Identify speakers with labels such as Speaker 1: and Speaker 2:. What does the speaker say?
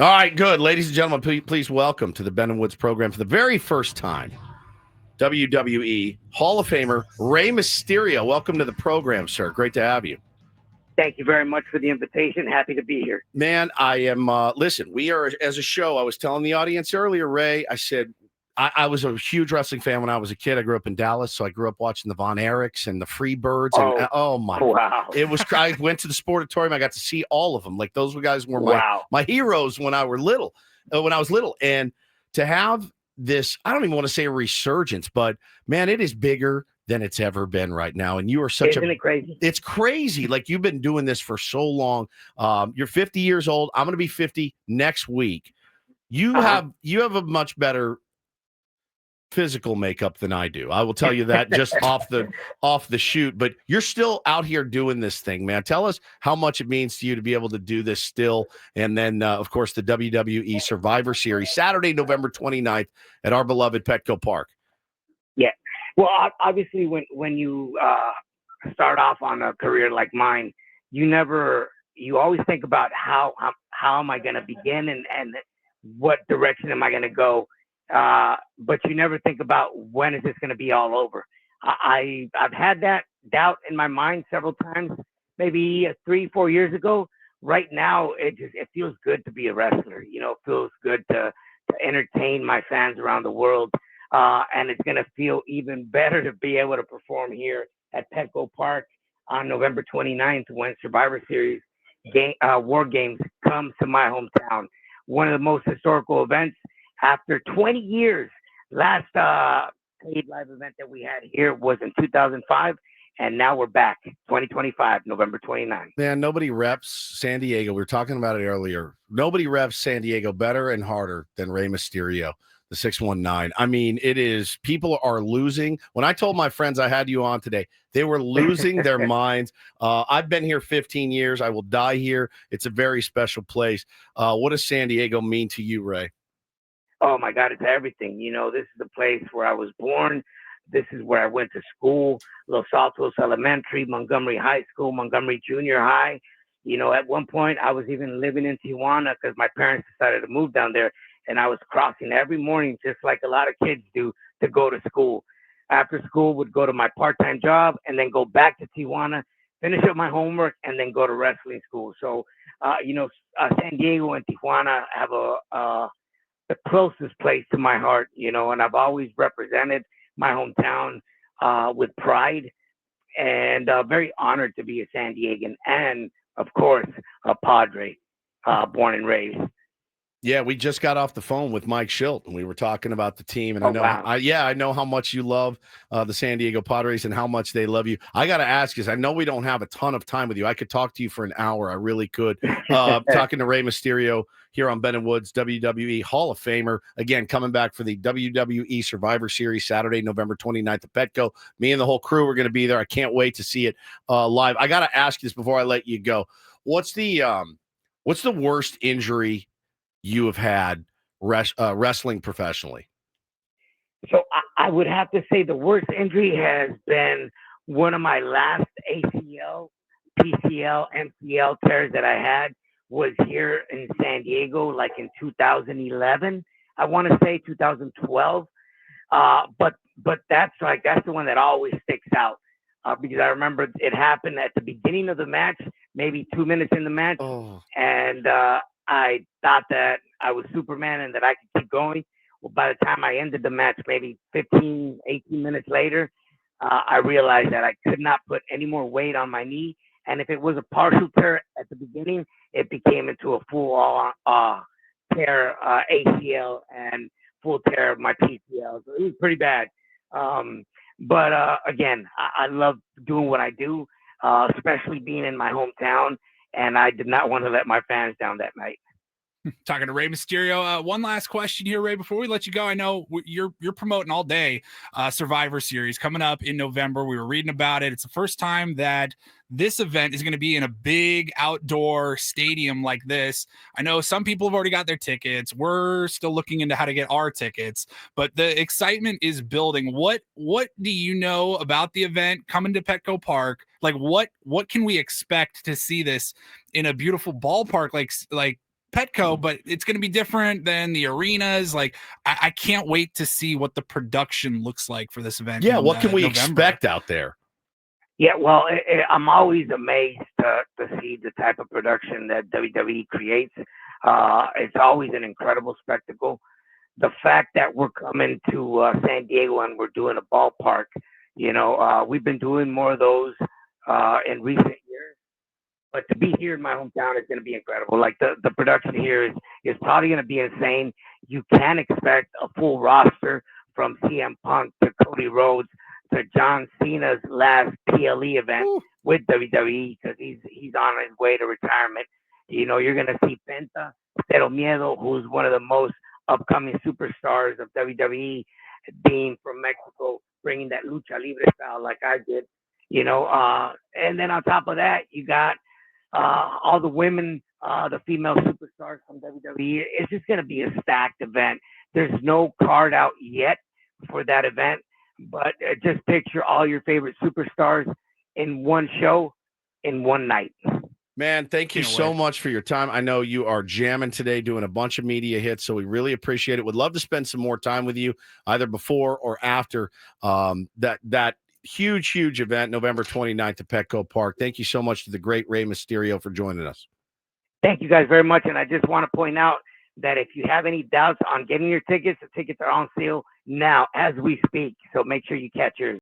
Speaker 1: All right, good. Ladies and gentlemen, please welcome to the Ben and Woods program for the very first time, WWE Hall of Famer Rey Mysterio. Welcome to the program, sir. Great to have you.
Speaker 2: Thank you very much for the invitation. Happy to be here.
Speaker 1: Man, I am, listen, we are, as a show, I was telling the audience earlier, Ray, I said, I was a huge wrestling fan when I was a kid. I grew up in Dallas, so I grew up watching the Von Erichs and the Freebirds. And oh my,
Speaker 2: wow.
Speaker 1: It was, I went to the Sportatorium. I got to see all of them. Like those guys were my heroes when I was little. And to have this, I don't even want to say a resurgence, but man, it is bigger than it's ever been right now. And you are
Speaker 2: Isn't it crazy?
Speaker 1: It's crazy. Like you've been doing this for so long. You're 50 years old. I'm going to be 50 next week. You have a much better physical makeup than I do. I will tell you that just off the shoot, but you're still out here doing this thing, man. Tell us how much it means to you to be able to do this still. And then, of course, the WWE Survivor Series, Saturday, November 29th at our beloved Petco Park.
Speaker 2: Yeah. Well, obviously, when you start off on a career like mine, you always think about how am I going to begin and what direction am I going to go. But you never think about when is this going to be all over. I've had that doubt in my mind several times, maybe 3-4 years ago. Right now, it feels good to be a wrestler. You know, it feels good to entertain my fans around the world. And it's going to feel even better to be able to perform here at Petco Park on November 29th when Survivor Series War Games comes to my hometown. One of the most historical events. After 20 years, last paid live event that we had here was in 2005, and now we're back, 2025, November 29th.
Speaker 1: Man, nobody reps San Diego. We were talking about it earlier. Nobody reps San Diego better and harder than Rey Mysterio, the 619. I mean, it is, people are losing. When I told my friends I had you on today, they were losing their minds. I've been here 15 years. I will die here. It's a very special place. What does San Diego mean to you, Ray?
Speaker 2: Oh my God, it's everything. You know, this is the place where I was born. This is where I went to school, Los Altos Elementary, Montgomery High School, Montgomery Junior High. You know, at one point I was even living in Tijuana because my parents decided to move down there. And I was crossing every morning, just like a lot of kids do, to go to school. After school, would go to my part-time job and then go back to Tijuana, finish up my homework, and then go to wrestling school. So, San Diego and Tijuana have the closest place to my heart, you know, and I've always represented my hometown with pride, and very honored to be a San Diegan and, of course, a Padre, born and raised.
Speaker 1: Yeah, we just got off the phone with Mike Schilt, and we were talking about the team. And
Speaker 2: wow.
Speaker 1: I know how much you love the San Diego Padres and how much they love you. I got to ask you, I know we don't have a ton of time with you. I could talk to you for an hour. I really could. Talking to Rey Mysterio here on Ben and Woods, WWE Hall of Famer. Again, coming back for the WWE Survivor Series, Saturday, November 29th at Petco. Me and the whole crew are going to be there. I can't wait to see it live. I got to ask you this before I let you go. What's the worst injury you have had wrestling professionally?
Speaker 2: So I would have to say the worst injury has been one of my last ACL, PCL, MCL tears that I had was here in San Diego, like in 2011. I want to say 2012. But that's the one that always sticks out because I remember it happened at the beginning of the match, maybe 2 minutes in the match. And I thought that I was Superman and that I could keep going. Well, by the time I ended the match, maybe 15, 18 minutes later, I realized that I could not put any more weight on my knee. And if it was a partial tear at the beginning, it became into a full tear ACL and full tear of my PCL. So it was pretty bad. But again, I love doing what I do, especially being in my hometown. And I did not want to let my fans down that night.
Speaker 3: Talking to Rey Mysterio. One last question here, Ray, before we let you go. I know you're promoting all day Survivor Series coming up in November. We were reading about it. It's the first time that this event is going to be in a big outdoor stadium like this. I know some people have already got their tickets. We're still looking into how to get our tickets, but the excitement is building. What do you know about the event coming to Petco Park? Like what can we expect to see this in a beautiful ballpark like Petco, but it's going to be different than the arenas. Like, I can't wait to see what the production looks like for this event.
Speaker 1: Yeah, what can we
Speaker 3: November.
Speaker 1: expect out there?
Speaker 2: Yeah, well, I'm always amazed to see the type of production that WWE creates. It's always an incredible spectacle. The fact that we're coming to San Diego and we're doing a ballpark, we've been doing more of those in recent years. But to be here in my hometown is going to be incredible. Like the production here is probably going to be insane. You can expect a full roster from CM Punk to Cody Rhodes to John Cena's last PLE event with WWE because he's on his way to retirement. You're going to see Penta, Cero Miedo, who's one of the most upcoming superstars of WWE, being from Mexico, bringing that lucha libre style like I did. And then on top of that, you got all the women, the female superstars from WWE. It's just going to be a stacked event. There's no card out yet for that event, but just picture all your favorite superstars in one show in one night.
Speaker 1: Man, thank you so much for your time. I know you are jamming today, doing a bunch of media hits, so we really appreciate it. Would love to spend some more time with you, either before or after that huge event, November 29th at Petco Park. Thank you so much to the great Rey Mysterio for joining us.
Speaker 2: Thank you guys very much, and I just want to point out that if you have any doubts on getting your tickets, the tickets are on sale now as we speak, so make sure you catch yours.